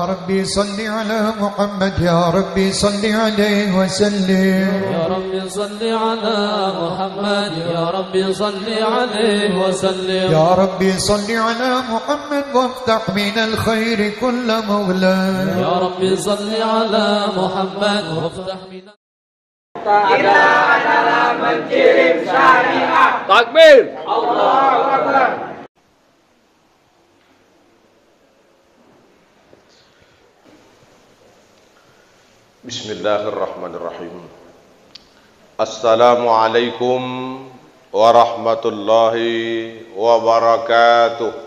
يا ربي صل على محمد يا ربي صل عليه وسلم يا ربي صل على محمد يا ربي صل عليه وسلم يا ربي صل على محمد وافتح من الخير كل مغلق يا ربي صل على محمد وافتح من Kita adalah menkirim syariah. Takbir. Allahu Akbar. Bismillahirrahmanirrahim. Assalamualaikum warahmatullahi wabarakatuh.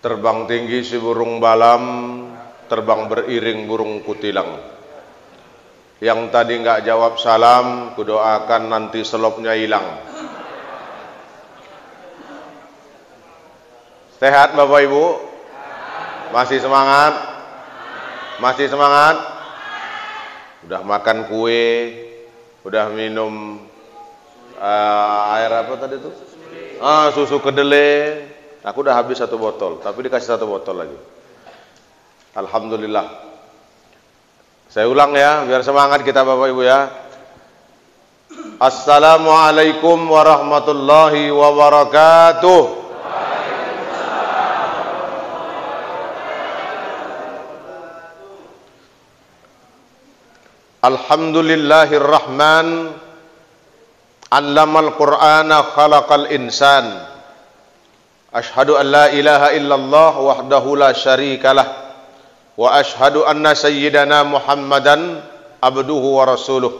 Terbang tinggi si burung balam, terbang beriring burung kutilang. Yang tadi nggak jawab salam, kudoakan nanti selopnya hilang. Sehat Bapak Ibu? Masih semangat? Masih semangat? Udah makan kue, udah minum air apa tadi tuh? Susu kedelai. Aku udah habis 1 botol, tapi dikasih 1 botol lagi. Alhamdulillah. Saya ulang ya, biar semangat kita Bapak Ibu ya. Assalamualaikum warahmatullahi wabarakatuh. Alhamdulillahirrahman. Allamal Qur'ana khalaqal insan. Ashhadu an la ilaha illallah wahdahu la syarikalah wa ashhadu anna sayyidana Muhammadan abduhu wa rasuluh.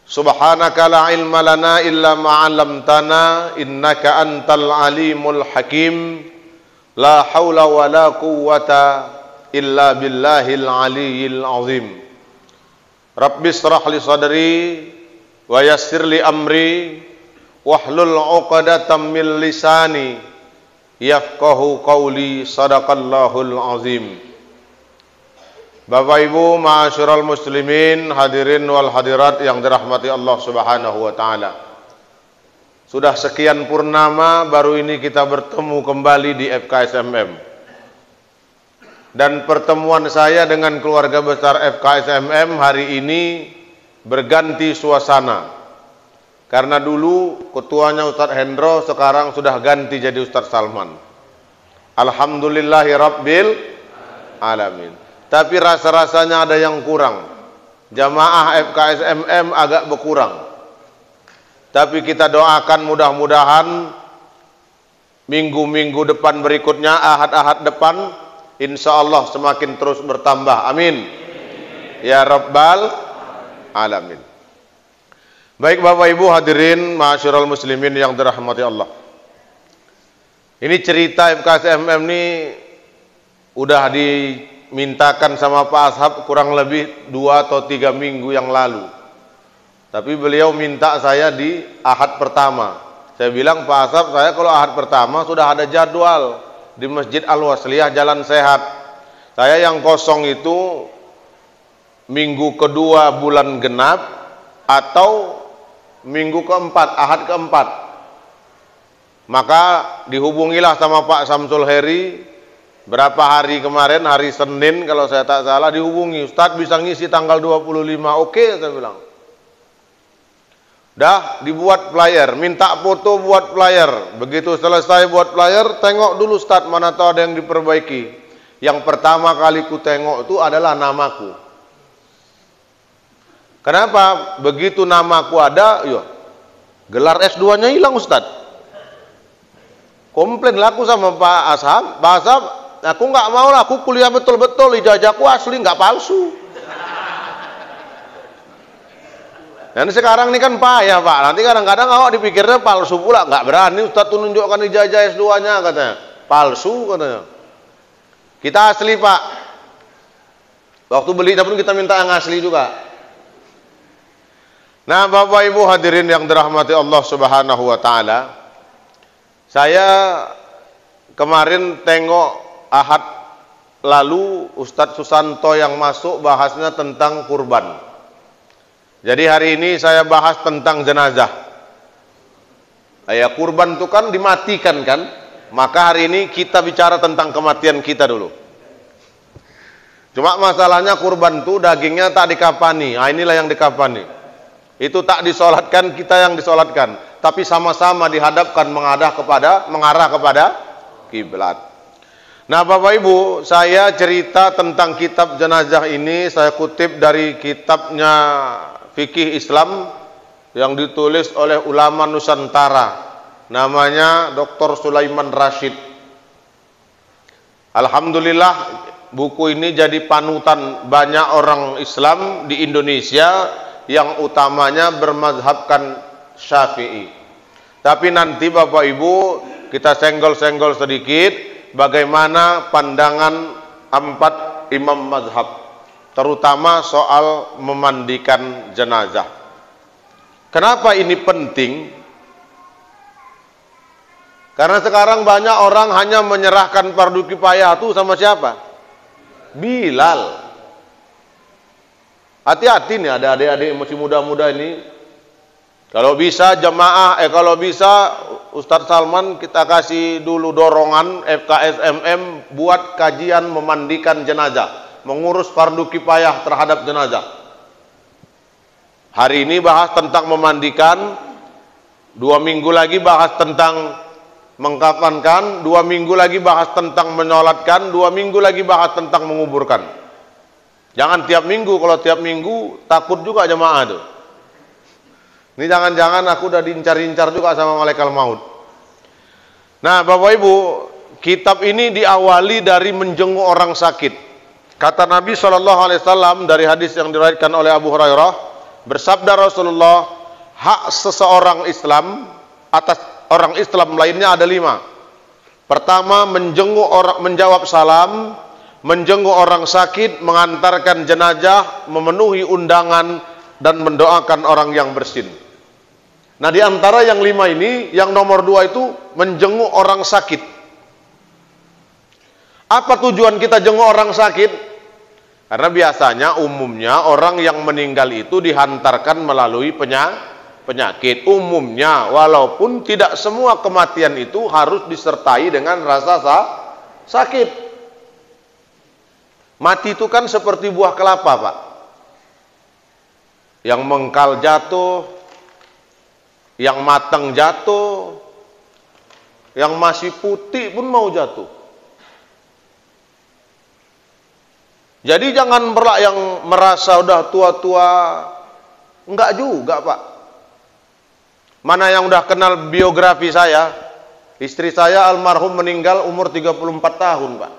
Subhanaka la ilma lana illa ma 'allamtana innaka antal alimul hakim. La haula wa la quwwata illa billahil aliyyil azim. Rabbi shrah li sadri wa yassir li amri wahlul 'uqdatam min lisani yafqahu qawli. Sadaqallahul azim. Bapak Ibu ma'asyiral muslimin, hadirin wal hadirat yang dirahmati Allah Subhanahu wa taala. Sudah sekian purnama baru ini kita bertemu kembali di FKSMM. Dan pertemuan saya dengan keluarga besar FKSMM hari ini berganti suasana. Karena dulu ketuanya Ustadz Hendro, sekarang sudah ganti jadi Ustadz Salman. Alhamdulillahi Rabbil Alamin. Tapi rasa-rasanya ada yang kurang. Jamaah FKSMM agak berkurang. Tapi kita doakan mudah-mudahan minggu-minggu depan berikutnya, ahad-ahad depan, insya Allah semakin terus bertambah. Amin. Ya Rabbal Alamin. Baik Bapak Ibu hadirin ma'asyiral muslimin yang dirahmati Allah. Ini cerita FKSMM ini udah dimintakan sama Pak Ashab kurang lebih 2 atau 3 minggu yang lalu. Tapi beliau minta saya di ahad pertama. Saya bilang Pak Ashab, saya kalau ahad pertama sudah ada jadwal di Masjid Al-Wasliyah Jalan Sehat. Saya yang kosong itu minggu kedua bulan genap atau minggu keempat, ahad keempat. Maka dihubungilah sama Pak Samsul Heri. Berapa hari kemarin, hari Senin kalau saya tak salah, dihubungi. Ustadz bisa ngisi tanggal 25. Oke, saya bilang. Dah dibuat flyer, minta foto buat flyer. Begitu selesai buat flyer, tengok dulu Ustadz, mana tahu ada yang diperbaiki. Yang pertama kali ku tengok itu adalah namaku. Kenapa? Begitu namaku ada, yo, gelar S2-nya hilang Ustadz. Komplain laku sama Pak Ashab. Pak Ashab, aku nggak mau lah, aku kuliah betul-betul, ijazahku asli, nggak palsu. Dan sekarang ini kan payah Pak, nanti kadang-kadang awak dipikirnya palsu pula, nggak berani Ustadz tuh nunjukkan ijazah S2-nya katanya. Palsu katanya. Kita asli Pak. Waktu beli pun kita minta yang asli juga. Nah Bapak Ibu hadirin yang dirahmati Allah Subhanahu wa taala, saya kemarin tengok ahad lalu Ustadz Susanto yang masuk bahasnya tentang kurban. Jadi hari ini saya bahas tentang jenazah. Ya, kurban itu kan dimatikan kan? Maka hari ini kita bicara tentang kematian kita dulu. Cuma masalahnya kurban itu dagingnya tak dikafani. Nah, inilah yang dikafani. Itu tak disolatkan, kita yang disolatkan. Tapi sama-sama dihadapkan mengarah kepada kiblat. Nah, Bapak Ibu, saya cerita tentang kitab jenazah ini saya kutip dari kitabnya Fikih Islam yang ditulis oleh ulama Nusantara, namanya Dr. Sulaiman Rashid. Alhamdulillah buku ini jadi panutan banyak orang Islam di Indonesia yang utamanya bermazhabkan Syafi'i. Tapi nanti Bapak Ibu kita senggol-senggol sedikit bagaimana pandangan 4 imam mazhab, terutama soal memandikan jenazah. Kenapa ini penting? Karena sekarang banyak orang hanya menyerahkan fardu kifayah itu sama siapa? Bilal. Hati-hati nih, ada adik-adik masih muda-muda ini. Kalau bisa jemaah, kalau bisa Ustadz Salman kita kasih dulu dorongan FKSMM buat kajian memandikan jenazah, mengurus fardu kifayah terhadap jenazah. Hari ini bahas tentang memandikan, 2 minggu lagi bahas tentang mengkafankan, 2 minggu lagi bahas tentang menyolatkan, 2 minggu lagi bahas tentang menguburkan. Jangan tiap minggu, kalau tiap minggu takut juga jemaah itu. Ini jangan-jangan aku udah diincar-incar juga sama malaikat maut. Nah, Bapak Ibu, kitab ini diawali dari menjenguk orang sakit. Kata Nabi SAW dari hadis yang diriwayatkan oleh Abu Hurairah, bersabda Rasulullah, hak seseorang Islam atas orang Islam lainnya ada 5. Pertama, menjenguk orang, menjawab salam, menjenguk orang sakit, mengantarkan jenazah, memenuhi undangan, dan mendoakan orang yang bersin. Nah, di antara yang 5 ini, yang nomor 2 itu menjenguk orang sakit. Apa tujuan kita jenguk orang sakit? Karena biasanya umumnya orang yang meninggal itu dihantarkan melalui penyakit. Umumnya, walaupun tidak semua kematian itu harus disertai dengan rasa sakit. Mati itu kan seperti buah kelapa, Pak. Yang mengkal jatuh, yang matang jatuh, yang masih putih pun mau jatuh. Jadi jangan yang merasa udah tua-tua, enggak juga, Pak. Mana yang udah kenal biografi saya, istri saya almarhum meninggal umur 34 tahun, Pak.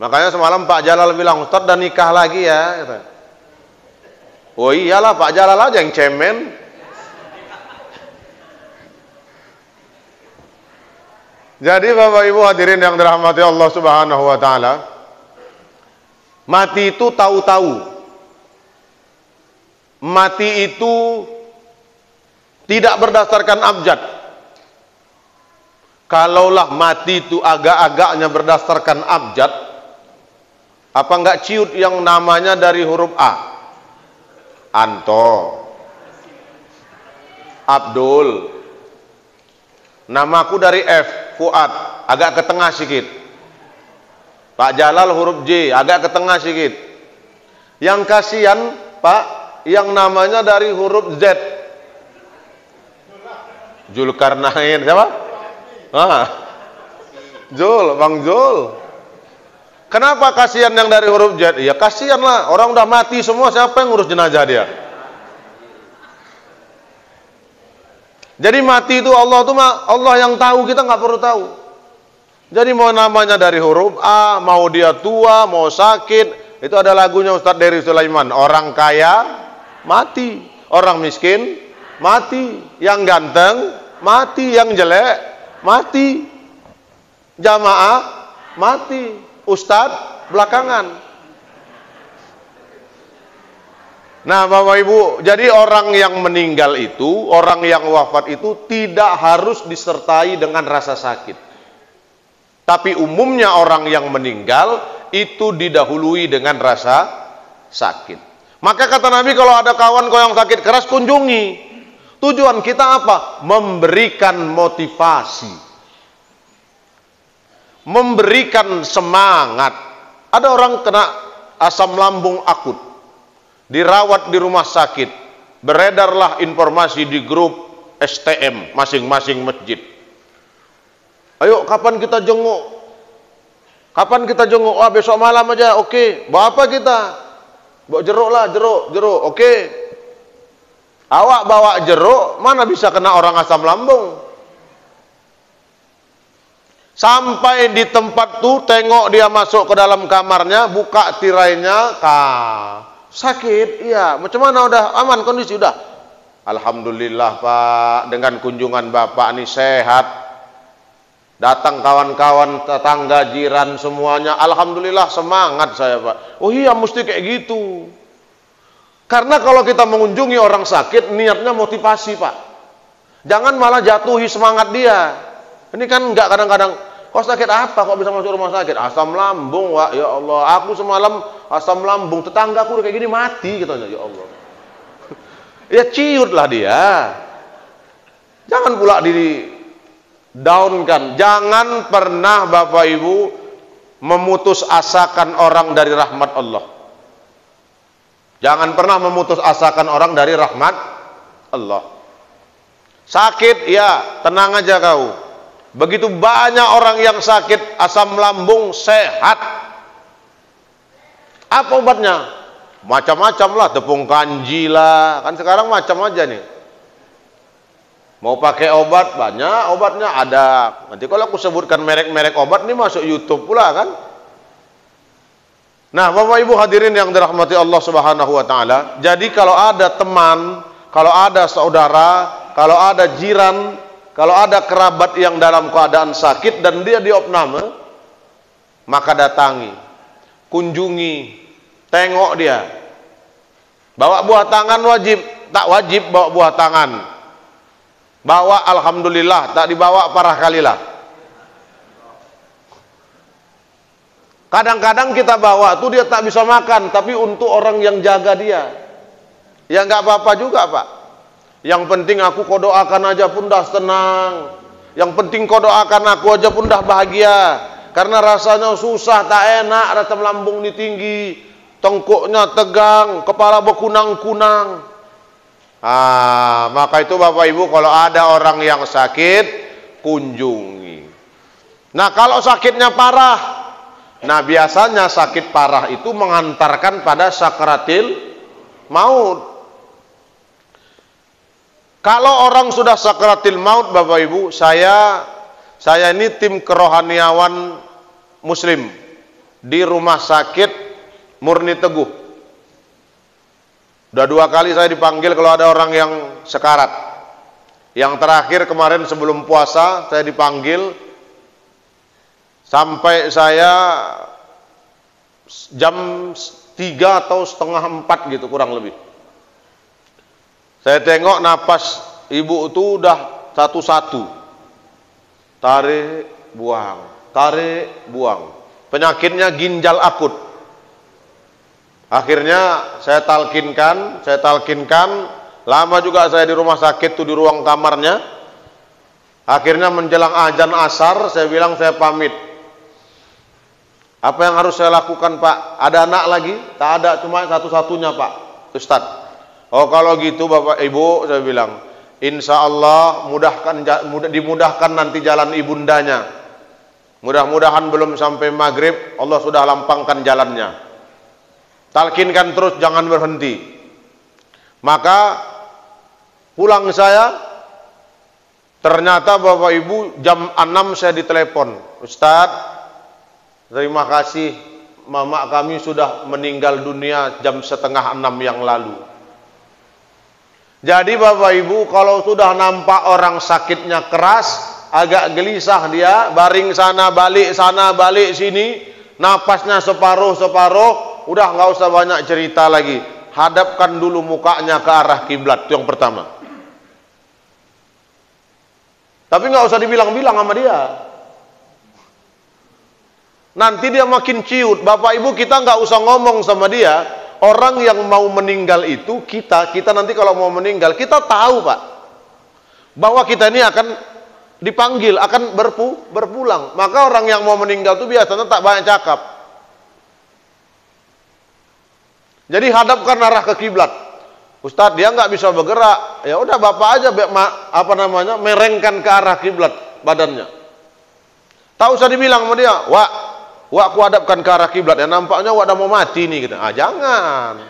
Makanya semalam Pak Jalal bilang, Ustaz udah nikah lagi ya, kata. Oh iyalah, Pak Jalal aja yang cemen. Jadi Bapak Ibu hadirin yang dirahmati Allah Subhanahu wa taala, mati itu tahu-tahu. Mati itu tidak berdasarkan abjad. Kalaulah mati itu agak-agaknya berdasarkan abjad, apa enggak ciut yang namanya dari huruf A? Anto, Abdul. Namaku dari F, Fuad, agak ke tengah sedikit. Pak Jalal huruf J, agak ke tengah sedikit. Yang kasihan, Pak, yang namanya dari huruf Z. Zulkarnain, siapa? Jul, Bang Jul. Kenapa kasihan yang dari huruf Z? Ya kasihan lah, orang udah mati semua, siapa yang ngurus jenazah dia? Jadi mati itu Allah tuh Allah yang tahu, kita nggak perlu tahu. Jadi mau namanya dari huruf A, mau dia tua, mau sakit, itu ada lagunya Ustadz Dery Sulaiman. Orang kaya mati, orang miskin mati, yang ganteng mati, yang jelek mati, jamaah mati, ustadz belakangan. Nah Bapak Ibu, jadi orang yang meninggal itu, orang yang wafat itu tidak harus disertai dengan rasa sakit. Tapi umumnya orang yang meninggal itu didahului dengan rasa sakit. Maka kata Nabi, kalau ada kawan kau yang sakit keras, kunjungi. Tujuan kita apa? Memberikan motivasi, memberikan semangat. Ada orang kena asam lambung akut, dirawat di rumah sakit. Beredarlah informasi di grup STM masing-masing masjid. Ayo, kapan kita jenguk? Kapan kita jenguk? Wah, besok malam aja. Oke. Bawa apa kita? Bawa jeruk lah, jeruk. Oke. Awak bawa jeruk, mana bisa kena orang asam lambung? Sampai di tempat tuh, tengok dia masuk ke dalam kamarnya, buka tirainya, sakit, iya. Macam mana, udah aman kondisi, udah. Alhamdulillah Pak, dengan kunjungan Bapak ini sehat. Datang kawan-kawan, tetangga, jiran semuanya, alhamdulillah semangat saya Pak. Oh iya, mesti kayak gitu. Karena kalau kita mengunjungi orang sakit, niatnya motivasi Pak. Jangan malah jatuhi semangat dia. Ini kan enggak, kadang-kadang, kok sakit apa, kok bisa masuk rumah sakit? Asam lambung, Wak. Ya Allah, aku semalam asam lambung, tetanggaku udah kayak gini mati, katanya. Ya Allah. Ya ciutlah dia. Jangan pula diri down-kan. Jangan pernah Bapak Ibu memutus asakan orang dari rahmat Allah. Jangan pernah memutus asakan orang dari rahmat Allah. Sakit, ya tenang aja kau. Begitu banyak orang yang sakit asam lambung sehat. Apa obatnya? Macam-macam lah, tepung kanji lah. Kan sekarang macam aja nih. Mau pakai obat, banyak obatnya ada. Nanti kalau aku sebutkan merek-merek obat ini masuk YouTube pula kan. Nah, Bapak Ibu hadirin yang dirahmati Allah Subhanahu wa taala, jadi kalau ada teman, kalau ada saudara, kalau ada jiran, kalau ada kerabat yang dalam keadaan sakit dan dia diopname, maka datangi, kunjungi, tengok dia. Bawa buah tangan wajib, tak wajib bawa buah tangan. Bawa alhamdulillah, tak dibawa parah kalilah. Kadang-kadang kita bawa tuh dia tak bisa makan, tapi untuk orang yang jaga dia, ya nggak apa-apa juga Pak. Yang penting aku kau doakan aja pun dah senang. Yang penting kau doakan aku aja pun dah bahagia. Karena rasanya susah, tak enak, asam lambung ini tinggi, tengkuknya tegang, kepala berkunang-kunang. Maka itu Bapak Ibu kalau ada orang yang sakit, kunjungi. Nah kalau sakitnya parah, nah biasanya sakit parah itu mengantarkan pada sakaratil maut. Kalau orang sudah sakaratil maut Bapak Ibu, saya ini tim kerohaniawan muslim di rumah sakit Murni Teguh. Udah 2 kali saya dipanggil kalau ada orang yang sekarat. Yang terakhir kemarin sebelum puasa saya dipanggil sampai saya jam 3 atau setengah 4 gitu kurang lebih. Saya tengok napas ibu itu udah satu-satu. Tarik, buang. Penyakitnya ginjal akut. Akhirnya saya talkinkan, lama juga saya di rumah sakit tuh di ruang kamarnya. Akhirnya menjelang azan asar saya bilang saya pamit. Apa yang harus saya lakukan Pak? Ada anak lagi? Tak ada, cuma satu-satunya Pak Ustadz. Oh kalau gitu Bapak Ibu, saya bilang insya Allah dimudahkan nanti jalan ibundanya. Mudah-mudahan belum sampai maghrib Allah sudah lampangkan jalannya. Talkinkan terus, jangan berhenti. Maka pulang saya, ternyata Bapak Ibu jam 6 saya ditelepon. Ustadz, terima kasih, mama kami sudah meninggal dunia jam 5:30 yang lalu. Jadi Bapak Ibu kalau sudah nampak orang sakitnya keras, agak gelisah dia, baring sana balik sini, napasnya separuh, udah nggak usah banyak cerita lagi. Hadapkan dulu mukanya ke arah kiblat, itu yang pertama. Tapi nggak usah dibilang-bilang sama dia. Nanti dia makin ciut. Bapak Ibu kita nggak usah ngomong sama dia. orang yang mau meninggal itu kita nanti kalau mau meninggal kita tahu Pak bahwa kita ini akan dipanggil, akan berpulang. Maka orang yang mau meninggal itu biasanya tak banyak cakap. Jadi hadapkan arah ke kiblat. Ustadz, dia nggak bisa bergerak. Ya udah Bapak aja merengkan ke arah kiblat badannya. Tak usah dibilang sama dia, Wak aku hadapkan ke arah kiblat. Ya nampaknya Wak udah mau mati nih gitu. Ah, jangan.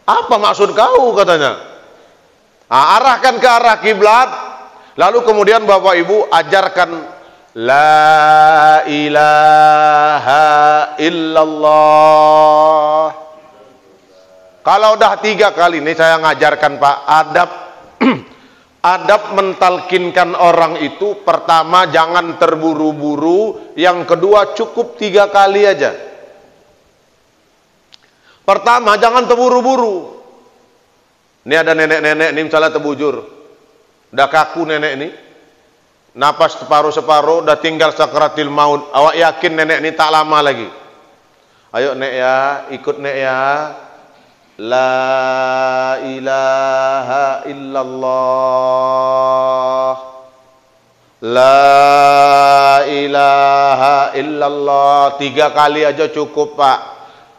Apa maksud kau katanya? Arahkan ke arah kiblat, lalu kemudian Bapak Ibu ajarkan la ilaha illallah. Kalau udah 3 kali, ini saya ngajarkan Pak, adab mentalkinkan orang itu, pertama jangan terburu-buru, yang kedua cukup 3 kali aja. Pertama jangan terburu-buru. Ini ada nenek-nenek ini misalnya terbujur, udah kaku nenek ini, napas separuh-separuh, udah tinggal sakaratil maut. Awak yakin nenek ini tak lama lagi? Ayo nek ya, ikut nek ya. La ilaha illallah. La ilaha illallah. 3 kali aja cukup Pak.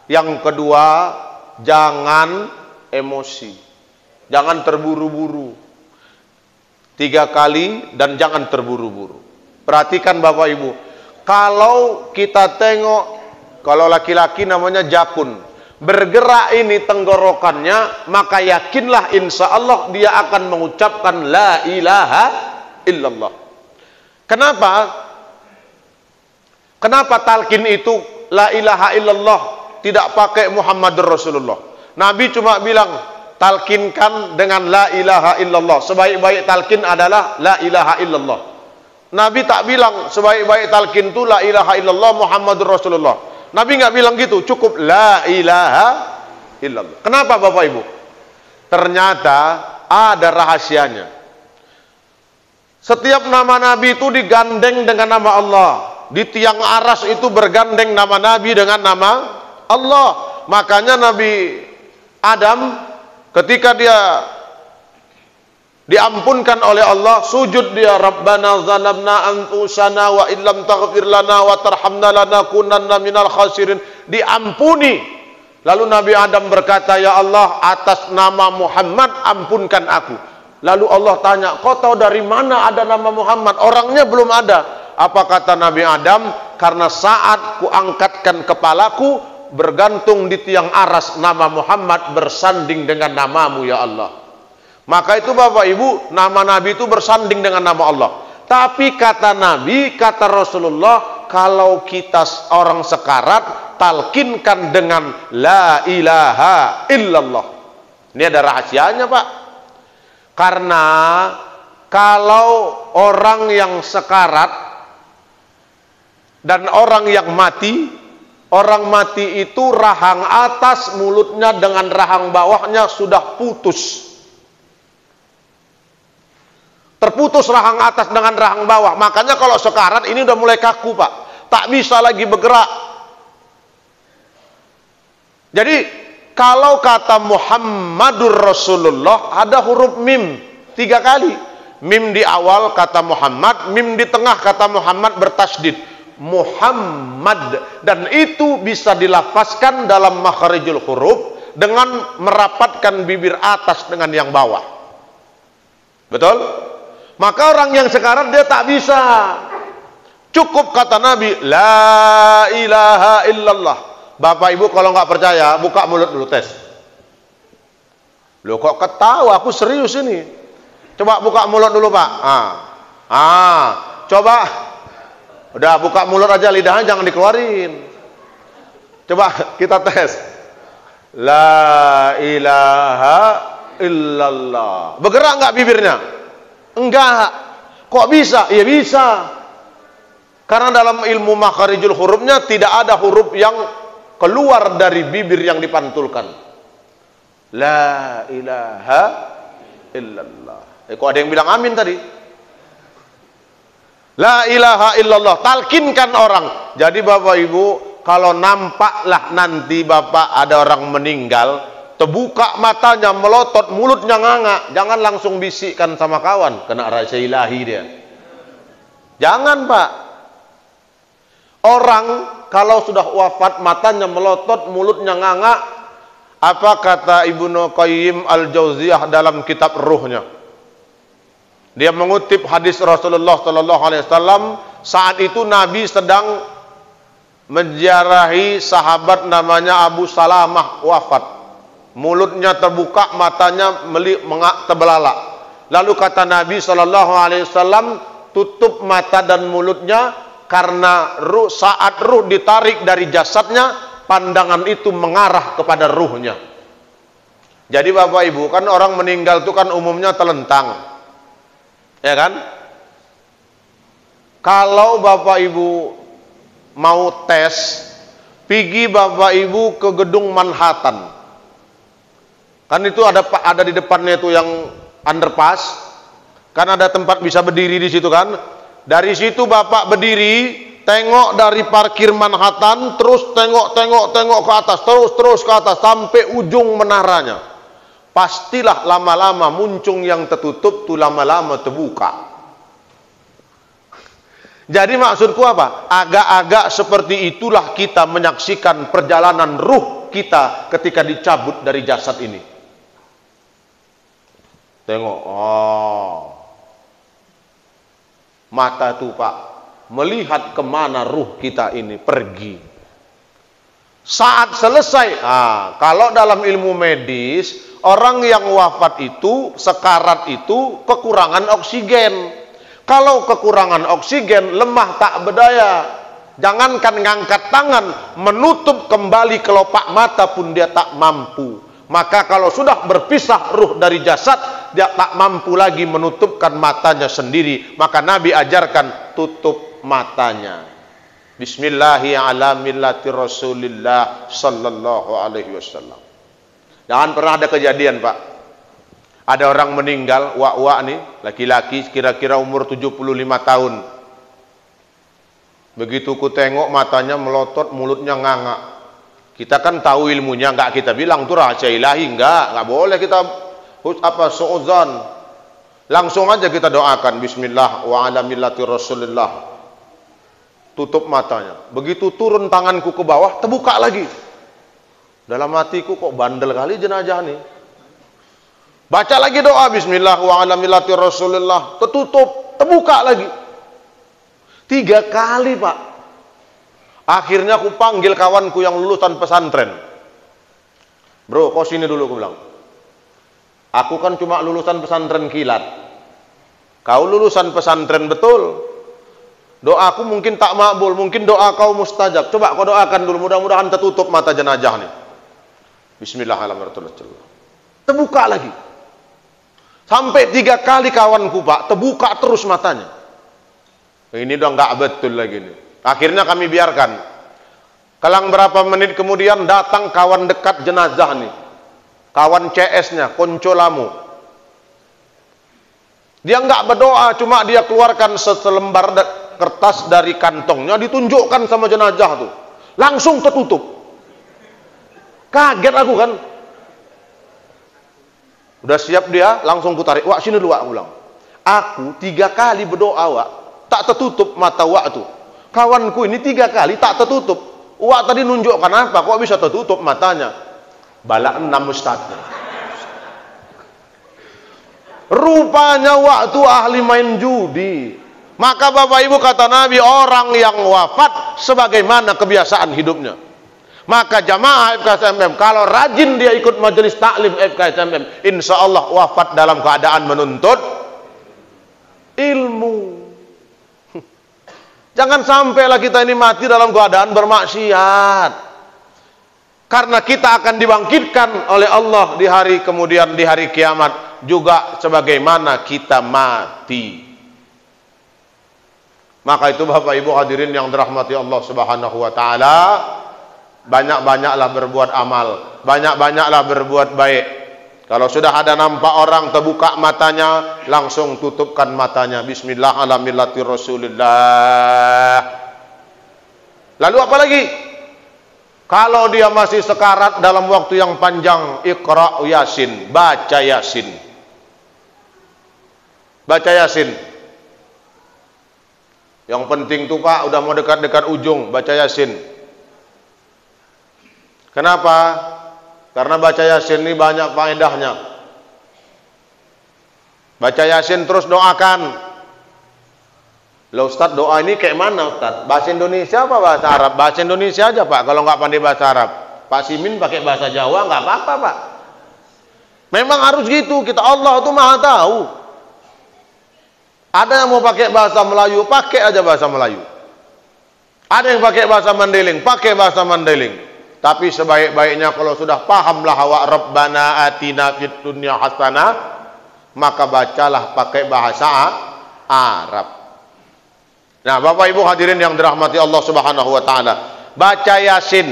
Yang kedua, jangan emosi, jangan terburu-buru. 3 kali dan jangan terburu-buru. Perhatikan Bapak Ibu, kalau kita tengok, kalau laki-laki namanya jakun, bergerak ini tenggorokannya, maka yakinlah insya Allah dia akan mengucapkan la ilaha illallah. Kenapa? Kenapa talqin itu la ilaha illallah, tidak pakai Muhammadur Rasulullah? Nabi cuma bilang talqinkan dengan la ilaha illallah. Sebaik-baik talqin adalah la ilaha illallah. Nabi tak bilang sebaik-baik talqin itu la ilaha illallah Muhammadur Rasulullah. Nabi nggak bilang gitu, cukup la ilaha illallah. Kenapa Bapak Ibu? Ternyata ada rahasianya. Setiap nama Nabi itu digandeng dengan nama Allah. Di tiang aras itu bergandeng nama Nabi dengan nama Allah. Makanya Nabi Adam ketika dia diampunkan oleh Allah, sujud dia, Rabbana zalamna anfusana wa illam taghfir lana wa tarhamna lanakunanna minal khasirin. Diampuni. Lalu Nabi Adam berkata, ya Allah, atas nama Muhammad ampunkan aku. Lalu Allah tanya, kau tahu dari mana ada nama Muhammad? Orangnya belum ada. Apa kata Nabi Adam? Karena saat kuangkatkan kepalaku, bergantung di tiang aras nama Muhammad bersanding dengan namamu ya Allah. Maka itu Bapak Ibu, nama Nabi itu bersanding dengan nama Allah. Tapi kata Nabi, kata Rasulullah, kalau kita orang sekarat, talqinkan dengan la ilaha illallah. Ini ada rahasianya Pak. Karena kalau orang yang sekarat dan orang yang mati, orang mati itu rahang atas mulutnya dengan rahang bawahnya sudah putus. Terputus rahang atas dengan rahang bawah. Makanya kalau sekarat ini udah mulai kaku Pak, tak bisa lagi bergerak. Jadi kalau kata Muhammadur Rasulullah ada huruf mim 3 kali. Mim di awal kata Muhammad, mim di tengah kata Muhammad bertasdid Muhammad, dan itu bisa dilafazkan dalam makharijul huruf dengan merapatkan bibir atas dengan yang bawah. Betul? Maka orang yang sekarat dia tak bisa. Cukup kata Nabi la ilaha illallah. Bapak Ibu kalau nggak percaya buka mulut dulu tes. Loh kok ketawa? Aku serius ini. Coba buka mulut dulu Pak. Coba. Udah buka mulut aja, lidahnya jangan dikeluarin. Coba kita tes. La ilaha illallah. Bergerak nggak bibirnya? Enggak. Kok bisa? Ya bisa. Karena dalam ilmu makharijul hurufnya tidak ada huruf yang keluar dari bibir yang dipantulkan. La ilaha illallah. Kok ada yang bilang amin tadi? La ilaha illallah. Talkinkan orang. Jadi Bapak Ibu, kalau nampaklah nanti Bapak ada orang meninggal, terbuka matanya, melotot, mulutnya nganga, jangan langsung bisikkan sama kawan, kena rahasia ilahi dia. Jangan Pak. Orang kalau sudah wafat, matanya melotot, mulutnya nganga, apa kata Ibnu Qayyim Al-Jauziyah dalam kitab Ruhnya? Dia mengutip hadis Rasulullah sallallahu alaihi wasallam, saat itu Nabi sedang menziarahi sahabat namanya Abu Salamah wafat. Mulutnya terbuka, matanya terbelalak. Lalu kata Nabi sallallahu alaihi wasallam, tutup mata dan mulutnya, karena saat ruh ditarik dari jasadnya, pandangan itu mengarah kepada ruhnya. Jadi Bapak Ibu, kan orang meninggal itu kan umumnya telentang, ya kan? Kalau Bapak Ibu mau tes, pergi Bapak Ibu ke gedung Manhattan, kan itu ada di depannya itu yang underpass, kan ada tempat bisa berdiri di situ kan? Dari situ Bapak berdiri, tengok dari parkir Manhattan, terus tengok ke atas, terus ke atas sampai ujung menaranya. Pastilah lama-lama muncung yang tertutup tuh lama-lama terbuka. Jadi maksudku apa? Agak-agak seperti itulah kita menyaksikan perjalanan ruh kita ketika dicabut dari jasad ini. Tengok, mata itu Pak, melihat kemana ruh kita ini pergi. Saat selesai, kalau dalam ilmu medis, orang yang wafat itu, sekarat itu kekurangan oksigen. Kalau kekurangan oksigen, lemah tak berdaya. Jangankan ngangkat tangan, menutup kembali kelopak mata pun dia tak mampu. Maka kalau sudah berpisah ruh dari jasad, dia tak mampu lagi menutupkan matanya sendiri. Maka Nabi ajarkan tutup matanya. Bismillahi ala millati Rasulillah sallallahu alaihi wasallam. Jangan pernah ada kejadian Pak, ada orang meninggal, wak-wak nih, laki-laki kira-kira umur 75 tahun. Begitu ku tengok matanya melotot, mulutnya nganga. Kita kan tahu ilmunya, enggak kita bilang itu rahasia ilahi, enggak boleh kita suuzan. Langsung aja kita doakan bismillah wa ala millati Rasulillah. Tutup matanya. Begitu turun tanganku ke bawah, terbuka lagi. Dalam hatiku kok bandel kali jenazah nih. Baca lagi doa bismillah wa ala millati Rasulillah, tertutup, terbuka lagi. 3 kali Pak. Akhirnya aku panggil kawanku yang lulusan pesantren. Bro, kau sini dulu, aku bilang. Aku kan cuma lulusan pesantren kilat. Kau lulusan pesantren betul. Doaku mungkin tak makbul, mungkin doa kau mustajab. Coba kau doakan dulu, mudah-mudahan tertutup mata jenazah nih. Bismillahirrahmanirrahim. Terbuka lagi. Sampai 3 kali kawanku Pak, terbuka terus matanya. Ini udah nggak betul lagi nih. Akhirnya kami biarkan. Kelang berapa menit kemudian datang kawan dekat jenazah nih. Kawan CS-nya, konco lamu. Dia nggak berdoa, cuma dia keluarkan selembar kertas dari kantongnya, ditunjukkan sama jenazah tuh. Langsung tertutup. Kaget aku kan. Udah siap dia, langsung ku tarik. Wak, sini dulu Wak, aku bilang. Aku 3 kali berdoa Wak, tak tertutup mata Wak tuh. Kawanku ini 3 kali tak tertutup. Wak tadi nunjukkan apa? Kok bisa tertutup matanya? Balak 6 ustadznya. Rupanya Wak tuh ahli main judi. Maka Bapak Ibu kata Nabi, orang yang wafat sebagaimana kebiasaan hidupnya. Maka jamaah FKSMM, kalau rajin dia ikut majelis taklim FKSMM, insya Allah wafat dalam keadaan menuntut ilmu. Jangan sampailah kita ini mati dalam keadaan bermaksiat. Karena kita akan dibangkitkan oleh Allah di hari kemudian, di hari kiamat juga sebagaimana kita mati. Maka itu Bapak Ibu hadirin yang dirahmati Allah Subhanahu wa taala, banyak-banyaklah berbuat amal, banyak-banyaklah berbuat baik. Kalau sudah ada nampak orang terbuka matanya, langsung tutupkan matanya. Bismillah ala millati Rasulillah. Lalu apa lagi? Kalau dia masih sekarat dalam waktu yang panjang, Iqra Yasin, baca Yasin. Baca Yasin. Yang penting tuh Pak, udah mau dekat-dekat ujung, baca Yasin. Kenapa? Karena baca Yasin ini banyak faedahnya. Baca Yasin terus doakan. Loh Ustaz, doa ini kayak mana Ustaz? Bahasa Indonesia apa bahasa Arab? Bahasa Indonesia aja Pak, kalau nggak pandai bahasa Arab. Pak Simin pakai bahasa Jawa nggak apa-apa Pak. Memang harus gitu, kita Allah itu maha tahu. Ada yang mau pakai bahasa Melayu, pakai aja bahasa Melayu. Ada yang pakai bahasa Mandailing, pakai bahasa Mandailing. Tapi sebaik-baiknya kalau sudah pahamlah wa Rabbana atina fid dunya hasanah, maka bacalah pakai bahasa Arab. Nah, Bapak Ibu hadirin yang dirahmati Allah Subhanahu wa taala, baca Yasin.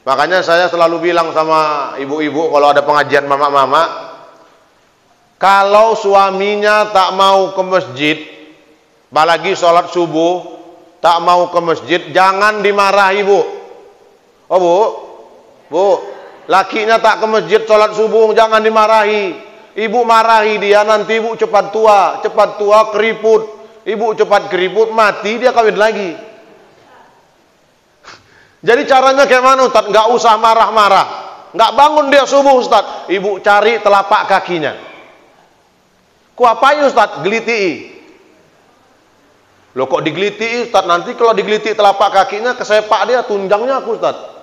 Makanya saya selalu bilang sama ibu-ibu kalau ada pengajian mama-mama, kalau suaminya tak mau ke masjid, apalagi sholat subuh, tak mau ke masjid, jangan dimarahi Bu. Oh Bu, lakinya tak ke masjid sholat subuh, jangan dimarahi. Ibu marahi dia, nanti ibu cepat tua keriput. Ibu cepat keriput, mati, dia kawin lagi. Jadi caranya kayak mana Ustaz? Nggak usah marah-marah. Nggak bangun dia subuh Ustaz. Ibu cari telapak kakinya. Ku apain Ustaz? Gelitii. Loh kok digeliti Ustaz? Nanti kalau digeliti telapak kakinya, kesepak dia, tunjangnya aku Ustaz.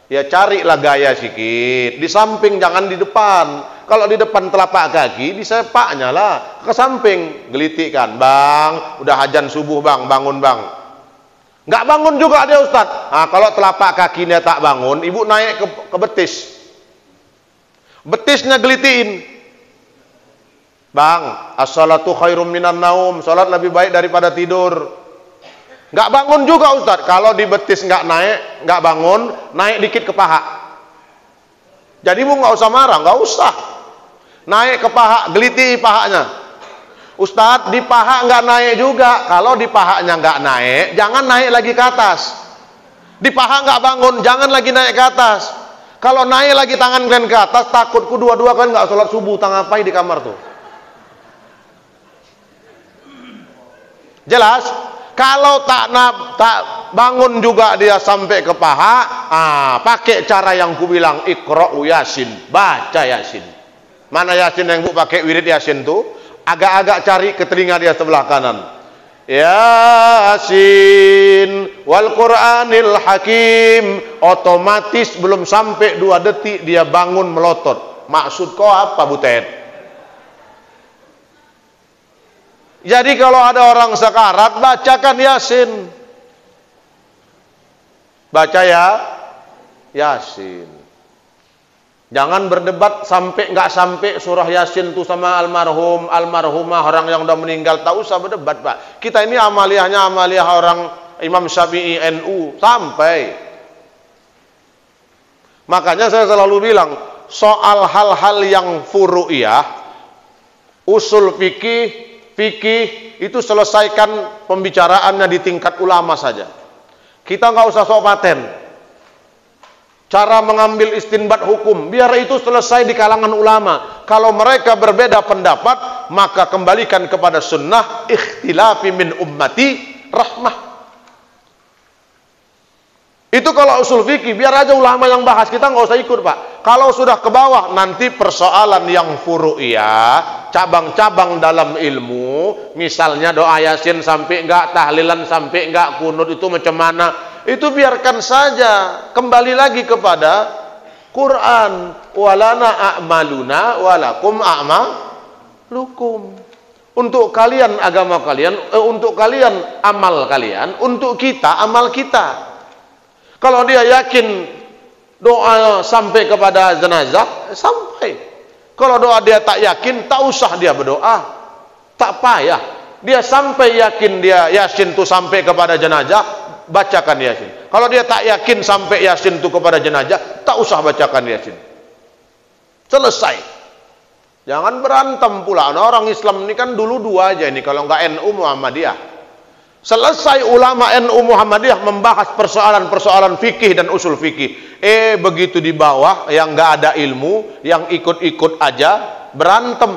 Ya carilah gaya sikit. Di samping, jangan di depan. Kalau di depan telapak kaki, di sepaknya lah. Ke samping, gelitikan. Bang, udah ajan subuh bang, bangun bang. Nggak bangun juga dia Ustaz. Nah, kalau telapak kakinya tak bangun, ibu naik ke betis. Betisnya gelitiin. Bang, as-salatu khairum minan naum. Salat lebih baik daripada tidur. Nggak bangun juga Ustaz. Kalau di betis nggak naik, nggak bangun, naik dikit ke paha. Jadi ibu nggak usah marah, nggak usah. Naik ke paha, geliti pahanya. Ustaz, di paha nggak naik juga. Kalau di pahanya nggak naik, jangan naik lagi ke atas. Di paha nggak bangun, jangan lagi naik ke atas. Kalau naik lagi tangan kalian ke atas, takutku dua-dua kan nggak sholat subuh, tang apa di kamar tuh. Jelas? Kalau tak bangun juga dia sampai ke paha, pakai cara yang ku bilang, Iqra Yasin, baca Yasin. Mana Yasin yang bu pakai wirid Yasin tuh? Agak-agak cari ke telinga dia sebelah kanan. Yasin wal Qur'anil Hakim. Otomatis belum sampai 2 detik dia bangun melotot. Maksud kau apa Butet? Jadi kalau ada orang sekarat, bacakan Yasin. Baca ya Yasin. Jangan berdebat sampai nggak sampai surah Yasin tuh sama almarhum, almarhumah, orang yang udah meninggal. Tak usah berdebat Pak. Kita ini amaliyahnya amaliyah orang Imam Syafi'i NU sampai. Makanya saya selalu bilang, soal hal-hal yang furu'iyah, usul fikih itu selesaikan pembicaraannya di tingkat ulama saja. Kita nggak usah sok paten. Cara mengambil istinbat hukum, biar itu selesai di kalangan ulama. Kalau mereka berbeda pendapat, maka kembalikan kepada sunnah, ikhtilafi min ummati rahmah. Itu kalau usul fikih, biar aja ulama yang bahas, kita nggak usah ikut Pak. Kalau sudah ke bawah, nanti persoalan yang furu'iyah, cabang-cabang dalam ilmu, misalnya doa Yasin sampai enggak, tahlilan sampai enggak, kunut itu macam mana, itu biarkan saja, kembali lagi kepada Quran. Walana a'maluna walakum a'malukum. Untuk kalian agama kalian, untuk kalian amal kalian, untuk kita amal kita. Kalau dia yakin doa sampai kepada jenazah, sampai. Kalau doa dia tak yakin, tak usah dia berdoa, tak payah. Dia sampai yakin dia Yasin itu sampai kepada jenazah, bacakan Yasin. Kalau dia tak yakin sampai Yasin itu kepada jenazah, tak usah bacakan Yasin. Selesai. Jangan berantem pula. Nah, orang Islam ini kan dulu 2 aja ini, kalau enggak NU Muhammadiyah. Selesai ulama NU Muhammadiyah membahas persoalan-persoalan fikih dan usul fikih. Begitu di bawah yang nggak ada ilmu, yang ikut-ikut aja berantem.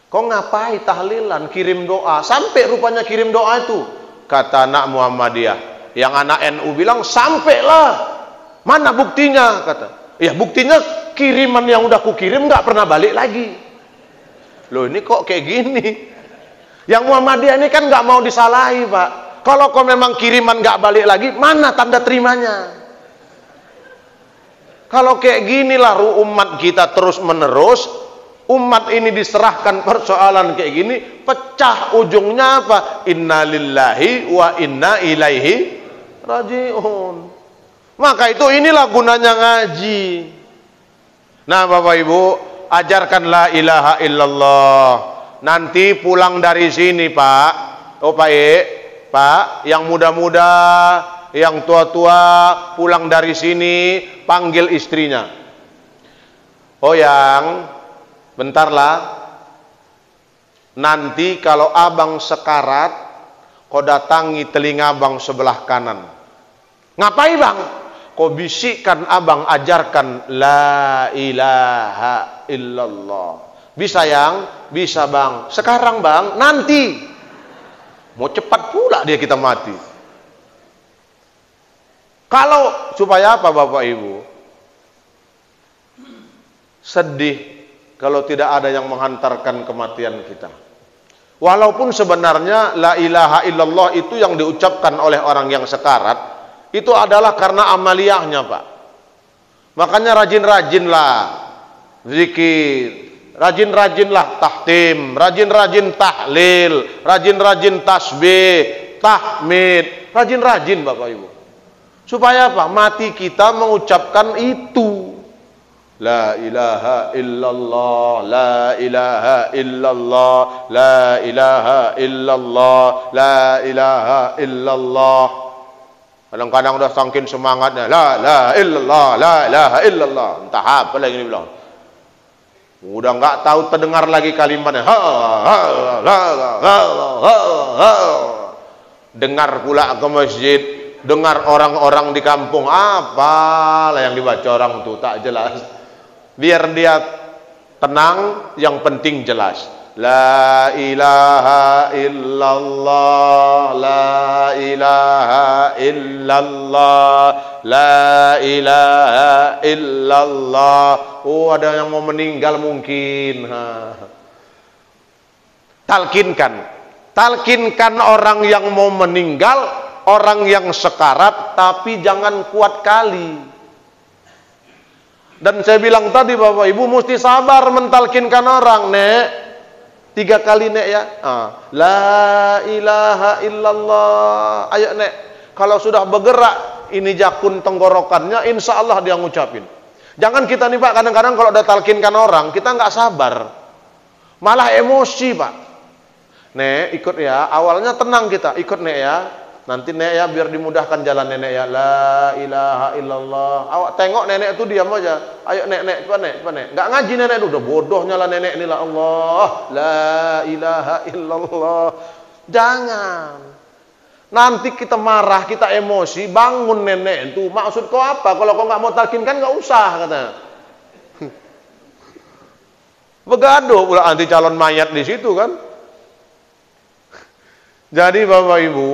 Kok ngapain tahlilan, kirim doa? Sampai rupanya kirim doa itu. Kata anak Muhammadiyah. Yang anak NU bilang, sampailah. Mana buktinya? Kata. Ya buktinya kiriman yang udah kukirim nggak pernah balik lagi. Loh ini kok kayak gini? Yang Muhammadiyah ini kan nggak mau disalahi, Pak. Kalau kau memang kiriman nggak balik lagi, mana tanda terimanya? Kalau kayak ginilah umat kita terus menerus, umat ini diserahkan persoalan kayak gini, pecah ujungnya apa? Inna lillahi wa inna ilaihi raji'un. Maka itu inilah gunanya ngaji. Nah Bapak Ibu, ajarkan la ilaha illallah. Nanti pulang dari sini Pak, Pak, yang muda-muda, yang tua-tua, pulang dari sini, panggil istrinya. Oh yang, bentarlah, nanti kalau abang sekarat, kau datangi telinga abang sebelah kanan. Ngapain bang? Kau bisikkan abang ajarkan la ilaha illallah. Bisa yang? Bisa bang. Sekarang bang, nanti. Mau cepat pula dia kita mati. Kalau supaya apa Bapak Ibu? Sedih kalau tidak ada yang menghantarkan kematian kita. Walaupun sebenarnya la ilaha illallah itu yang diucapkan oleh orang yang sekarat, itu adalah karena amaliyahnya Pak. Makanya rajin-rajinlah zikir, rajin-rajinlah tahtim, rajin-rajin tahlil, rajin-rajin tasbih, tahmid, rajin-rajin Bapak Ibu. Supaya apa? Mati kita mengucapkan itu. La ilaha illallah, la ilaha illallah, la ilaha illallah, la ilaha illallah. Kadang-kadang udah saking semangatnya, la ilaha illallah, la ilaha illallah. Entah apa lagi ini bilang. Udah nggak tahu terdengar lagi kalimatnya. Dengar pula ke masjid, dengar orang-orang di kampung, apalah yang dibaca orang tuh tak jelas. Biar dia tenang, yang penting jelas. La ilaha illallah, la ilaha illallah, la ilaha illallah. Oh, ada yang mau meninggal mungkin. Talkinkan orang yang mau meninggal, orang yang sekarat, tapi jangan kuat kali. Dan saya bilang tadi Bapak Ibu mesti sabar mentalkinkan orang, Nek. 3 kali Nek ya. La ilaha illallah. Ayo Nek, kalau sudah bergerak ini jakun tenggorokannya, insya Allah dia ngucapin. Jangan kita nih Pak, kadang-kadang kalau udah talkinkan orang, kita nggak sabar. Malah emosi Pak. Nek, ikut ya. Awalnya tenang kita, ikut Nek ya. Nanti Nek ya, biar dimudahkan jalan Nenek ya. La ilaha illallah. Awak tengok Nenek itu diam aja. Ayo Nek, coba Nek. Nggak ngaji Nenek itu, udah bodohnya lah Nenek ini lah. Allah, la ilaha illallah. Jangan. Nanti kita marah, kita emosi, bangun Nenek itu. Maksud kau apa? Kalau kau nggak mau talkinkan, nggak usah katanya. Begaduh pula anti calon mayat di situ kan. Jadi Bapak Ibu,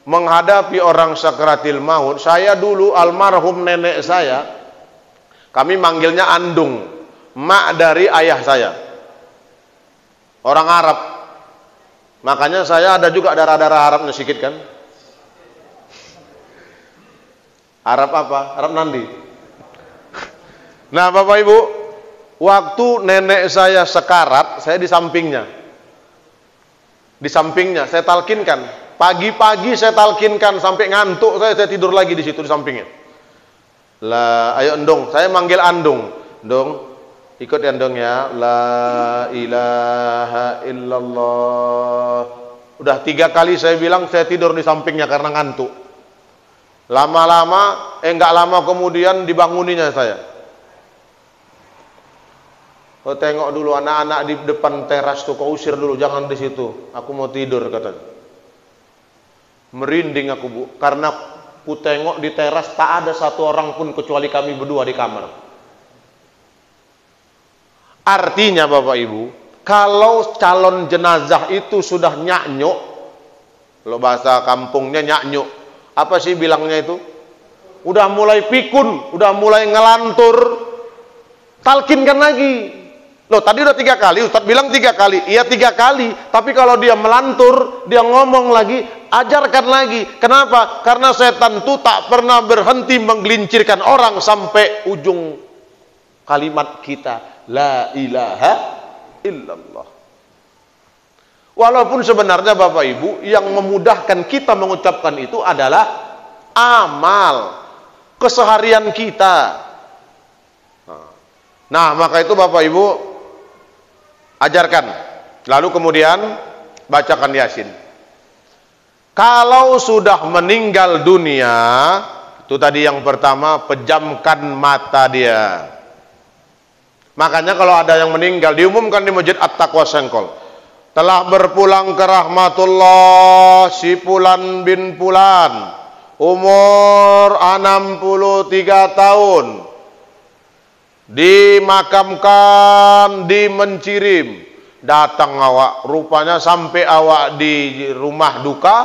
menghadapi orang sakaratil maut, saya dulu almarhum nenek saya, kami manggilnya Andung, mak dari ayah saya, orang Arab. Makanya saya ada juga darah-darah Arabnya sedikit kan. Arab apa? Arab Nandi. Nah Bapak Ibu, waktu nenek saya sekarat, saya di sampingnya, saya talkinkan. Pagi-pagi saya talkinkan sampai ngantuk, saya tidur lagi di situ di sampingnya. La, ayo Endong, saya manggil Andung. Dong, ikut ya Andung ya. La ilaha illallah. Udah 3 kali saya bilang, saya tidur di sampingnya karena ngantuk. Lama-lama, nggak lama kemudian dibanguninya saya. Oh, tengok dulu anak-anak di depan teras tuh, kau usir dulu, jangan di situ. Aku mau tidur katanya. Merinding aku, Bu, karena ku tengok di teras tak ada satu orang pun kecuali kami berdua di kamar. Artinya Bapak Ibu, kalau calon jenazah itu sudah nyaknyuk, lo bahasa kampungnya nyaknyuk, apa sih bilangnya itu? Udah mulai pikun, udah mulai ngelantur, talkinkan lagi. Loh tadi udah 3 kali, Ustadz bilang 3 kali, iya 3 kali, tapi kalau dia melantur, dia ngomong lagi, ajarkan lagi. Kenapa? Karena setan itu tak pernah berhenti menggelincirkan orang sampai ujung kalimat kita, la ilaha illallah. Walaupun sebenarnya Bapak Ibu, yang memudahkan kita mengucapkan itu adalah amal keseharian kita. Nah, maka itu Bapak Ibu ajarkan, lalu kemudian bacakan Yasin. Kalau sudah meninggal dunia, itu tadi yang pertama, pejamkan mata dia. Makanya kalau ada yang meninggal, diumumkan di Masjid At-Taqwa Sengkol, telah berpulang ke rahmatullah si Fulan bin Fulan, umur 63 tahun, dimakamkan di Mencirim. Datang awak, rupanya sampai awak di rumah duka,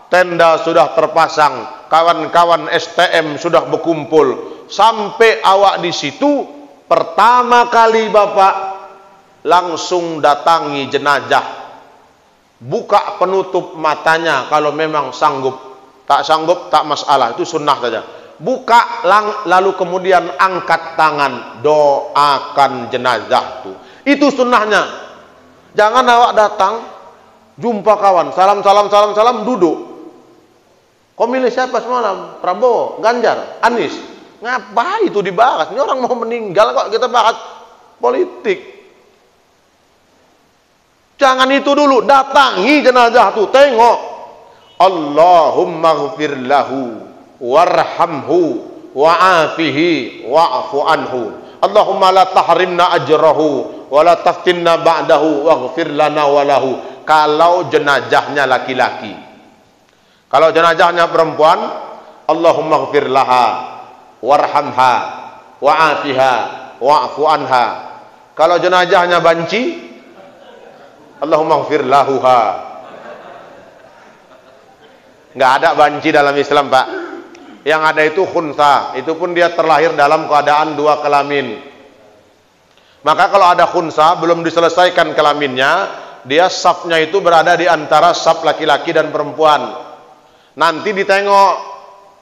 tenda sudah terpasang, kawan-kawan STM sudah berkumpul. Sampai awak di situ, pertama kali Bapak langsung datangi jenazah, buka penutup matanya kalau memang sanggup. Tak sanggup tak masalah, itu sunnah saja. Buka lalu kemudian angkat tangan, doakan jenazah itu sunnahnya. Jangan awak datang jumpa kawan, salam duduk. Kau milih siapa semalam? Prabowo, Ganjar, Anies? Ngapain itu dibahas? Ini orang mau meninggal kok kita bahas politik. Jangan itu dulu, datangi jenazah tuh, tengok. Allahumma ghfir lahu warhamhu wa'afihi wa'fu anhu. Allahumma la tahrimna ajrahu wa la taftinna ba'dahu waghfir lana wa lahu. Kalau jenazahnya laki-laki. Kalau jenazahnya perempuan, Allahumma ghfir laha warhamha wa'afiha wa'fu anha. Kalau jenazahnya banci, Allahumma ghfir lahuha. Nggak ada banci dalam Islam, Pak. Yang ada itu khunsa, itu pun dia terlahir dalam keadaan 2 kelamin. Maka kalau ada khunsa, belum diselesaikan kelaminnya, dia safnya itu berada di antara saf laki-laki dan perempuan. Nanti ditengok,